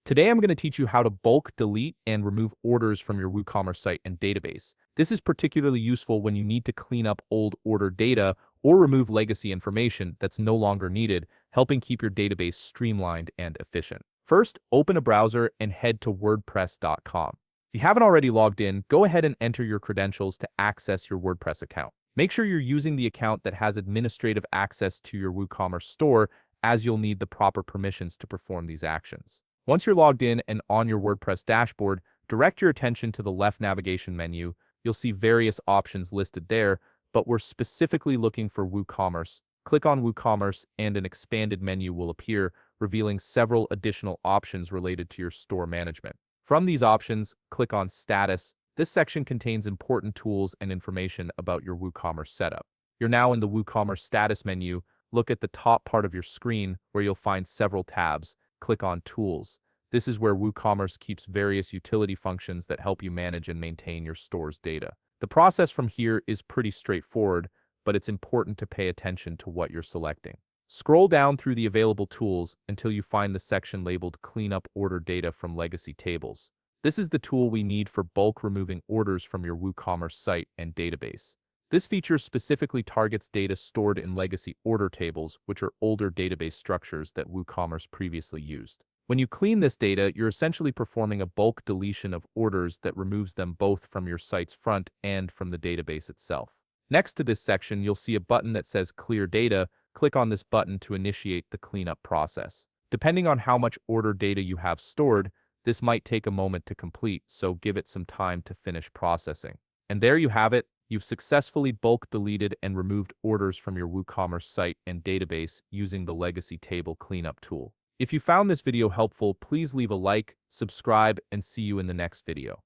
Today, I'm going to teach you how to bulk delete and remove orders from your WooCommerce site and database. This is particularly useful when you need to clean up old order data or remove legacy information that's no longer needed, helping keep your database streamlined and efficient. First, open a browser and head to WordPress.com. If you haven't already logged in, go ahead and enter your credentials to access your WordPress account. Make sure you're using the account that has administrative access to your WooCommerce store, as you'll need the proper permissions to perform these actions. Once you're logged in and on your WordPress dashboard, direct your attention to the left navigation menu. You'll see various options listed there, but we're specifically looking for WooCommerce. Click on WooCommerce and an expanded menu will appear, revealing several additional options related to your store management. From these options, click on Status. This section contains important tools and information about your WooCommerce setup. You're now in the WooCommerce Status menu. Look at the top part of your screen where you'll find several tabs. Click on Tools. This is where WooCommerce keeps various utility functions that help you manage and maintain your store's data. The process from here is pretty straightforward, but it's important to pay attention to what you're selecting. Scroll down through the available tools until you find the section labeled Clean Up Order Data from Legacy Tables. This is the tool we need for bulk removing orders from your WooCommerce site and database. This feature specifically targets data stored in legacy order tables, which are older database structures that WooCommerce previously used. When you clean this data, you're essentially performing a bulk deletion of orders that removes them both from your site's front and from the database itself. Next to this section, you'll see a button that says Clear Data. Click on this button to initiate the cleanup process. Depending on how much order data you have stored, this might take a moment to complete, so give it some time to finish processing. And there you have it. You've successfully bulk deleted and removed orders from your WooCommerce site and database using the Legacy Table Cleanup tool. If you found this video helpful, please leave a like, subscribe, and see you in the next video.